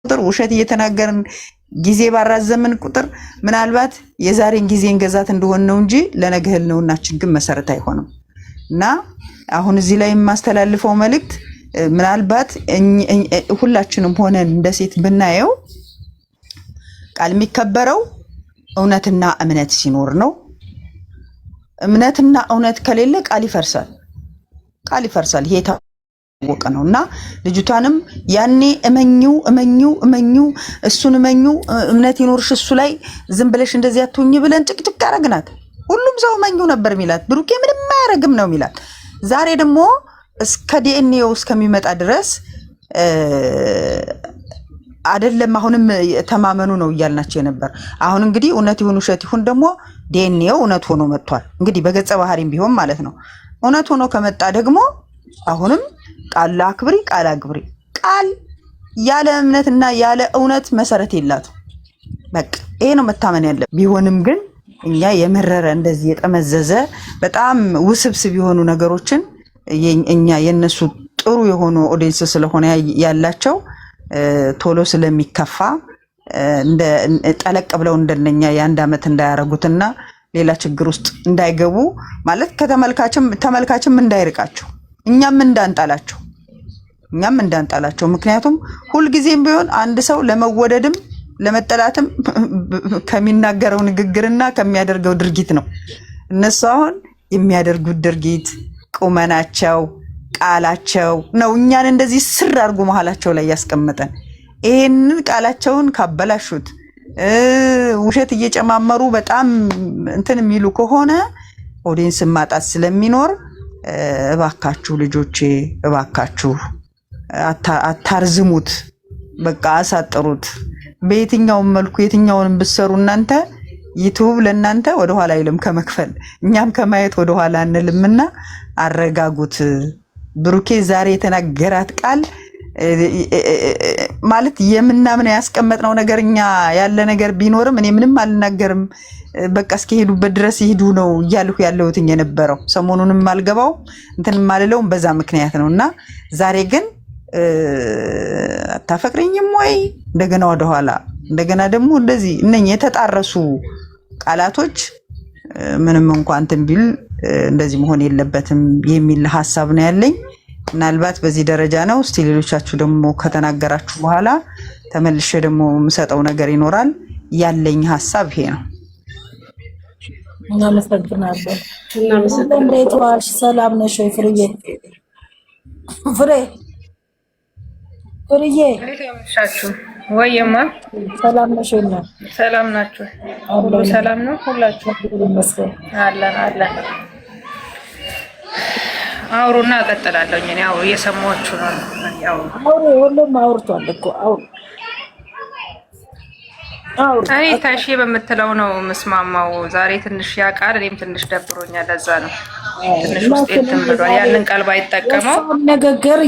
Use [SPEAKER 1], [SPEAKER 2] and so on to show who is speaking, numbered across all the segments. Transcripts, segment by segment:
[SPEAKER 1] ቁጥር ውሸት እየተናገርን ጊዜ ባራዘምን ቁጥር ምናልባት የዛሬን ጊዜ እንገዛት እንደሆነ ነው እንጂ ለነገ ህልውናችን ግን መሰረት አይሆንም። እና አሁን እዚህ ላይ የማስተላልፈው መልእክት ምናልባት ሁላችንም ሆነን እንደ ሴት ብናየው ቃል የሚከበረው እውነትና እምነት ሲኖር ነው። እምነትና እውነት ከሌለ ቃል ይፈርሳል። ቃል ይፈርሳል። ይሄ ታወቀ ነውና ልጅቷንም ያኔ እመኙ እሱን እመኙ እምነት ይኖርሽ እሱ ላይ ዝም ብለሽ እንደዚህ አትሁኝ ብለን ጭቅጭቅ አረግናት። ሁሉም ሰው እመኙ ነበር ሚላት። ብሩኬ ምንም አያረግም ነው ሚላት። ዛሬ ደግሞ እስከ ዲኤንኤው እስከሚመጣ ድረስ አይደለም አሁንም ተማመኑ ነው እያልናቸው ነበር። አሁን እንግዲህ እውነት ይሁን ውሸት ይሁን ደግሞ ዲኤንኤው እውነት ሆኖ መጥቷል። እንግዲህ በገጸ ባህሪም ቢሆን ማለት ነው። እውነት ሆኖ ከመጣ ደግሞ አሁንም ቃል አክብሪ፣ ቃል አክብሪ። ቃል ያለ እምነትና ያለ እውነት መሰረት የላትም። በቃ ይሄ ነው መታመን ያለ። ቢሆንም ግን እኛ የመረረ እንደዚህ የጠመዘዘ በጣም ውስብስብ የሆኑ ነገሮችን እኛ የነሱ ጥሩ የሆኑ ኦዲየንስ ስለሆነ ያላቸው ቶሎ ስለሚከፋ እንደ ጠለቅ ብለው እንደነኛ የአንድ አመት እንዳያረጉትና ሌላ ችግር ውስጥ እንዳይገቡ ማለት ተመልካችም እንዳይርቃቸው እኛም እንዳንጣላቸው ምክንያቱም ሁልጊዜም ቢሆን አንድ ሰው ለመወደድም ለመጠላትም ከሚናገረው ንግግርና ከሚያደርገው ድርጊት ነው። እነሱ አሁን የሚያደርጉት ድርጊት ቁመናቸው ቃላቸው ነው እኛን እንደዚህ ስር አድርጎ መሀላቸው ላይ ያስቀመጠን። ይሄንን ቃላቸውን ካበላሹት ውሸት እየጨማመሩ በጣም እንትን የሚሉ ከሆነ ኦዲየንስ ማጣት ስለሚኖር እባካችሁ ልጆቼ እባካችሁ አታርዝሙት፣ በቃ አሳጥሩት። በየትኛውም መልኩ የትኛውንም ብትሰሩ እናንተ ዩቲዩብ ለእናንተ ወደኋላ አይልም ከመክፈል እኛም ከማየት ወደኋላ አንልምና አረጋጉት። ብሩኬ ዛሬ የተናገራት ቃል ማለት የምናምነው ያስቀመጥነው ነገር እኛ ያለ ነገር ቢኖርም እኔ ምንም አልናገርም በቃ እስከሄዱበት ድረስ ይሄዱ ነው እያልሁ ያለሁት የነበረው። ሰሞኑንም አልገባው እንትን ማልለውም በዛ ምክንያት ነውና ዛሬ ግን አታፈቅሪኝም ወይ እንደገና ወደኋላ እንደገና ደግሞ እንደዚህ እነኚህ የተጣረሱ ቃላቶች ምንም እንኳን እንትን ቢል እንደዚህ መሆን የለበትም የሚል ሐሳብ ነው ያለኝ። ምናልባት በዚህ ደረጃ ነው። እስቲ ሌሎቻችሁ ደግሞ ከተናገራችሁ በኋላ ተመልሼ ደግሞ የምሰጠው ነገር ይኖራል። ያለኝ ሐሳብ ይሄ ነው።
[SPEAKER 2] እናመሰግናለን። እንዴት ዋልሽ? ሰላም ነሽ ወይ ፍርዬ? ፍርዬ
[SPEAKER 3] ወይማ
[SPEAKER 2] ሰላም ነሽ ወይ?
[SPEAKER 3] ሰላም ናችሁ? ሁሉ ሰላም ነው? ሁላችሁ አለን። አውሩና እቀጥላለሁ። እኔ ያው እየሰማችሁ ነው። ያው
[SPEAKER 2] ሁሉም አውርቷል እኮ አውሩ።
[SPEAKER 3] እኔ ታሺ በምትለው ነው መስማማው። ዛሬ ትንሽ ያቃል፣ እኔም ትንሽ ደብሮኛል። ለዛ ነው ትንሽ ውስጥ እንትን ብሏል። ያንን ቃል ባይጠቀመው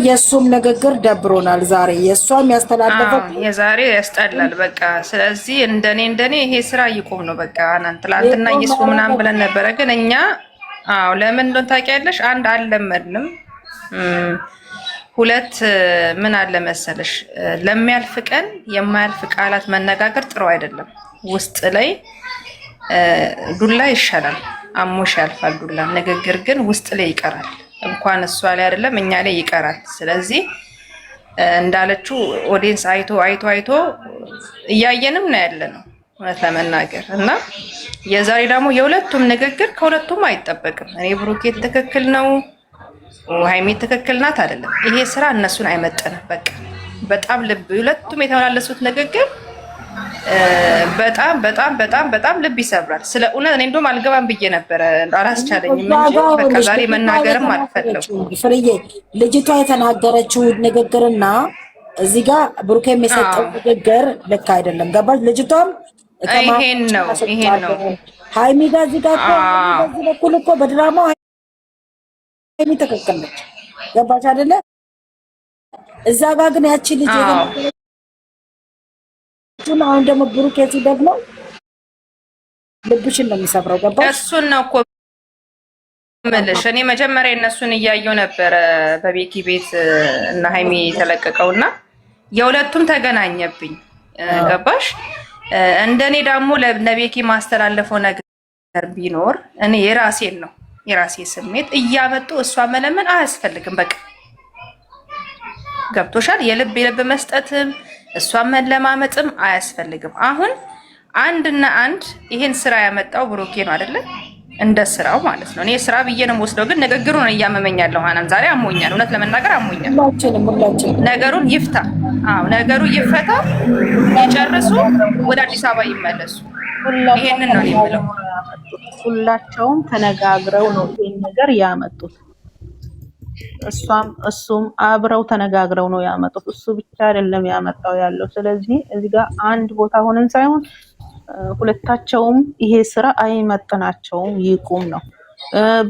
[SPEAKER 2] የእሱም ንግግር ደብሮናል። ዛሬ የእሷም ያስተላለፈው
[SPEAKER 3] የዛሬ ያስጠላል። በቃ ስለዚህ እንደኔ ይሄ ስራ ይቆም ነው በቃ። ትላንትና እየሱ ምናምን ብለን ነበረ፣ ግን እኛ ለምን እንደሆነ ታውቂያለሽ? አንድ አልለመድንም፣ ሁለት ምን አለ መሰለሽ ለሚያልፍ ቀን የማያልፍ ቃላት መነጋገር ጥሩ አይደለም። ውስጥ ላይ ዱላ ይሻላል፣ አሞሽ ያልፋል ዱላ። ንግግር ግን ውስጥ ላይ ይቀራል። እንኳን እሷ ላይ አይደለም እኛ ላይ ይቀራል። ስለዚህ እንዳለችው ኦዲየንስ አይቶ እያየንም ነው ያለ ነው እውነት ለመናገር እና የዛሬ ደግሞ የሁለቱም ንግግር ከሁለቱም አይጠበቅም። እኔ ብሩኬት ትክክል ነው ሃይሚ ትክክል ናት አይደለም። ይሄ ስራ እነሱን አይመጥንም። በቃ በጣም ሁለቱም የተመላለሱት ንግግር በጣም ልብ ይሰብራል። ስለ እውነት እኔ እንደውም አልገባም ብዬ ነበረ አላስቻለኝም እንጂ በቃ ዛሬ መናገርም አልፈለኩም።
[SPEAKER 2] ፍርዬ ልጅቷ የተናገረችው ንግግርና እዚህ ጋር ብሩኬ የሚሰጠው ንግግር ልክ አይደለም። ገባሽ? ልጅቷም
[SPEAKER 3] ይሄን ነው
[SPEAKER 2] ሃይሚ ጋር እዚህ ጋር በዚህ በኩል እኮ በድራማው ሃይሚ ትክክል ነች። ገባሽ አይደለ? እዛ ጋር ግን ያቺ ልጅ አሁን ደግሞ ብሩኬ ደግሞ ልብሽን ነው የሚሰብረው። ገባሽ?
[SPEAKER 3] እሱን ነው እኮ መልሽ። እኔ መጀመሪያ እነሱን እያየሁ ነበረ በቤኪ ቤት እና ሃይሚ የተለቀቀውና የሁለቱም ተገናኘብኝ። ገባሽ? እንደኔ ደግሞ ለነቤኪ ማስተላለፈው ነገር ቢኖር እኔ የራሴ ስሜት እያመጡ እሷ መለመን አያስፈልግም። በቃ ገብቶሻል? የልብ መስጠትም እሷን መለማመጥም አያስፈልግም። አሁን አንድና አንድ ይሄን ስራ ያመጣው ብሩኬ ነው አይደለ? እንደ ስራው ማለት ነው። እኔ ስራ ብዬ ነው የምወስደው፣ ግን ንግግሩ ነው እያመመኛለሁ። ሀናን ዛሬ አሞኛል፣ እውነት ለመናገር አሞኛል። ነገሩን ይፍታ። አዎ ነገሩ ይፈታ፣ ይጨርሱ፣ ወደ አዲስ አበባ ይመለሱ። ይሄንን ነው የሚለው።
[SPEAKER 4] ሁላቸውም ተነጋግረው ነው ይሄን ነገር ያመጡት። እሱም አብረው ተነጋግረው ነው ያመጡት። እሱ ብቻ አይደለም ያመጣው ያለው። ስለዚህ እዚህ ጋር አንድ ቦታ ሆነን ሳይሆን ሁለታቸውም ይሄ ስራ አይመጥናቸውም፣ ይቁም ነው።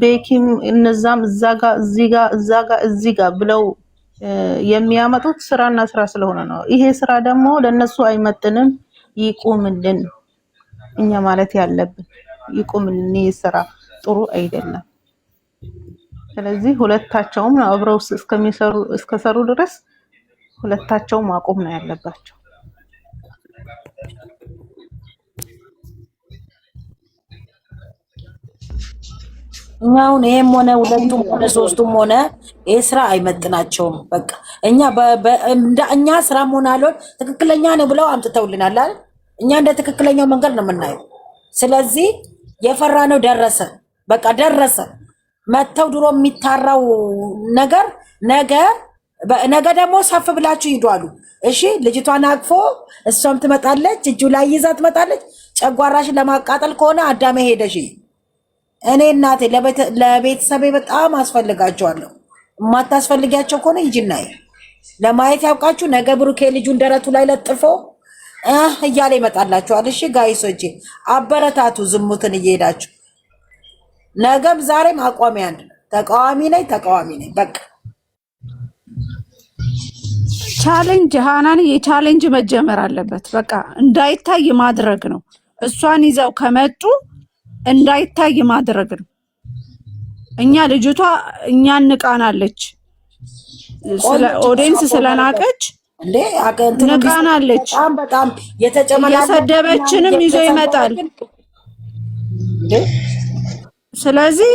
[SPEAKER 4] ቤኪም እነዛም እዚህ ጋር ብለው የሚያመጡት ስራና ስራ ስለሆነ ነው። ይሄ ስራ ደግሞ ለነሱ አይመጥንም፣ ይቁምልን። እኛ ማለት ያለብን ይቁምልን፣ ይሄ ስራ ጥሩ አይደለም። ስለዚህ ሁለታቸውም አብረው እስከሰሩ ድረስ ሁለታቸውም ማቆም ነው ያለባቸው።
[SPEAKER 2] እኛውን ይሄም ሆነ ሁለቱም ሆነ ሶስቱም ሆነ ይሄ ስራ አይመጥናቸውም። በቃ እኛ ስራም ሆነ አልሆን ትክክለኛ ነው ብለው አምጥተውልናል አይደል? እኛ እንደ ትክክለኛው መንገድ ነው የምናየው። ስለዚህ የፈራነው ደረሰ፣ በቃ ደረሰ። መተው ድሮ የሚታራው ነገር ነገ ደግሞ ሰፍ ብላችሁ ይዷሉ። እሺ ልጅቷን አቅፎ እሷም ትመጣለች፣ እጁ ላይ ይዛ ትመጣለች። ጨጓራሽን ለማቃጠል ከሆነ አዳመ ሄደሽ እኔ እናቴ ለቤተሰቤ በጣም አስፈልጋቸዋለሁ። የማታስፈልጊያቸው ከሆነ ሂጂና ለማየት ያብቃችሁ። ነገ ብሩኬ ልጁን ደረቱ ላይ ለጥፎ እያለ ይመጣላችኋል። እሺ ጋይሶቼ አበረታቱ፣ ዝሙትን እየሄዳችሁ ነገም ዛሬም አቋሚ አንድ ነው። ተቃዋሚ ነኝ በቃ።
[SPEAKER 5] ቻሌንጅ ሃናን የቻሌንጅ መጀመር አለበት። በቃ እንዳይታይ ማድረግ ነው። እሷን ይዘው ከመጡ እንዳይታይ ማድረግ ነው። እኛ ልጅቷ እኛን ንቃናለች፣ ኦዲየንስ ስለናቀች ንቃናለች።
[SPEAKER 2] በጣም
[SPEAKER 5] የሰደበችንም ይዞ ይመጣል። ስለዚህ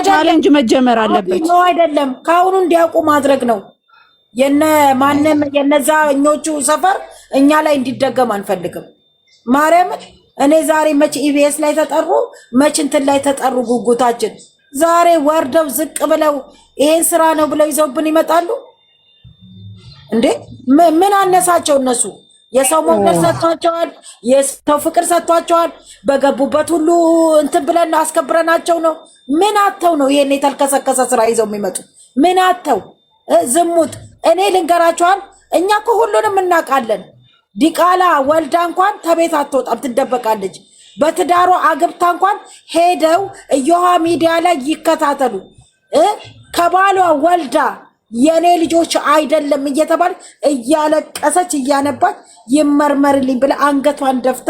[SPEAKER 5] ቻሌንጅ መጀመር አለበት።
[SPEAKER 2] ነው አይደለም? ከአሁኑ እንዲያውቁ ማድረግ ነው። የነዛኞቹ ሰፈር እኛ ላይ እንዲደገም አንፈልግም። ማርያምን እኔ ዛሬ መች ኢቢኤስ ላይ ተጠሩ፣ መች እንትን ላይ ተጠሩ። ጉጉታችን ዛሬ ወርደው ዝቅ ብለው ይሄን ስራ ነው ብለው ይዘውብን ይመጣሉ እንዴ? ምን አነሳቸው? እነሱ የሰው ሞገስ ሰጥቷቸዋል፣ የሰው ፍቅር ሰጥቷቸዋል። በገቡበት ሁሉ እንትን ብለን አስከብረናቸው ነው። ምን አተው ነው ይሄን የተልከሰከሰ ስራ ይዘው የሚመጡ? ምን አተው? ዝሙት እኔ ልንገራቸዋል። እኛ እኮ ሁሉንም እናውቃለን። ዲቃላ ወልዳ እንኳን ተቤት አትወጣም፣ ትደበቃለች። በትዳሯ አግብታ እንኳን ሄደው እዮሃ ሚዲያ ላይ ይከታተሉ። ከባሏ ወልዳ የኔ ልጆች አይደለም እየተባለ እያለቀሰች እያነባች ይመርመርልኝ ብለ አንገቷን ደፍታ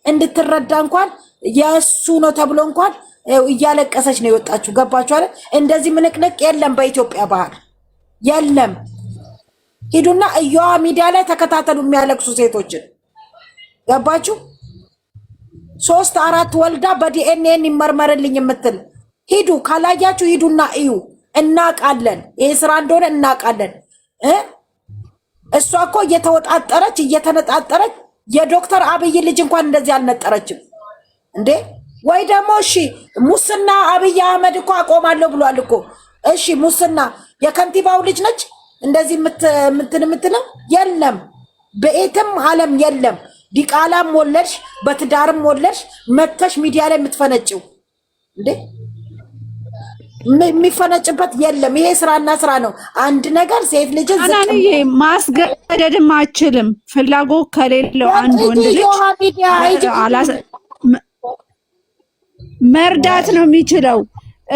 [SPEAKER 2] እንድትረዳ እንኳን የእሱ ነው ተብሎ እንኳን እያለቀሰች ነው የወጣችሁ። ገባችሁ አይደል? እንደዚህ ምንቅንቅ የለም በኢትዮጵያ ባህል የለም። ሂዱና እዮሃ ሚዲያ ላይ ተከታተሉ የሚያለቅሱ ሴቶችን። ገባችሁ? 3-4 ወልዳ በዲኤንኤን ይመርመርልኝ የምትል ሂዱ። ካላያችሁ ሂዱና እዩ። እናቃለን፣ ይሄ ስራ እንደሆነ እናቃለን። እሷ እኮ እየተወጣጠረች እየተነጣጠረች የዶክተር አብይ ልጅ እንኳን እንደዚህ አልነጠረችም እንዴ? ወይ ደግሞ እሺ ሙስና አብይ አህመድ እኮ አቆማለሁ ብሏል እኮ። እሺ ሙስና የከንቲባው ልጅ ነች እንደዚህ የምትለው? የለም፣ በየትም ዓለም የለም። ዲቃላም ወለድሽ በትዳርም ወለድሽ መተሽ ሚዲያ ላይ የምትፈነጭው እንዴ? የሚፈነጭበት የለም። ይሄ ስራና ስራ ነው። አንድ ነገር ሴት ልጅ
[SPEAKER 5] ማስገደድም አችልም። ፍላጎት ከሌለው አንድ ወንድ ልጅ መርዳት ነው የሚችለው።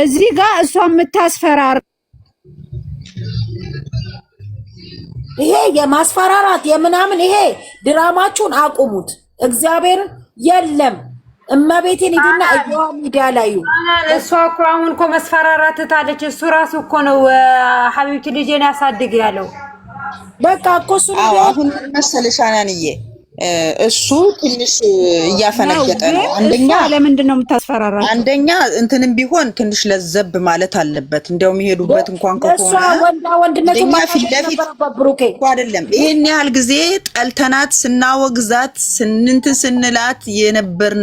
[SPEAKER 5] እዚህ ጋር እሷ የምታስፈራራ
[SPEAKER 2] ይሄ የማስፈራራት የምናምን ይሄ ድራማችሁን አቁሙት። እግዚአብሔርን የለም። እመቤቴን ሂዱና እዮሃ ሚዲያ ላይ
[SPEAKER 6] እሷ እኮ አሁን እኮ መስፈራራት ታለች። እሱ ራሱ እኮ ነው ሀቢብቲ ልጄን ያሳድግ ያለው።
[SPEAKER 2] በቃ እኮ እሱ
[SPEAKER 1] አሁን መሰለሽ አናንዬ እሱ ትንሽ እያፈነገጠ ነው።
[SPEAKER 5] ለምንድን ነው የምታስፈራራው?
[SPEAKER 1] አንደኛ እንትንም ቢሆን ትንሽ ለዘብ ማለት አለበት። እንደው የሚሄዱበት እንኳን ከሆነ
[SPEAKER 2] ወንድነቱ
[SPEAKER 1] ፊት ለፊት አይደለም። ይሄን ያህል ጊዜ ጠልተናት ስናወግዛት ስንንትን ስንላት የነበርና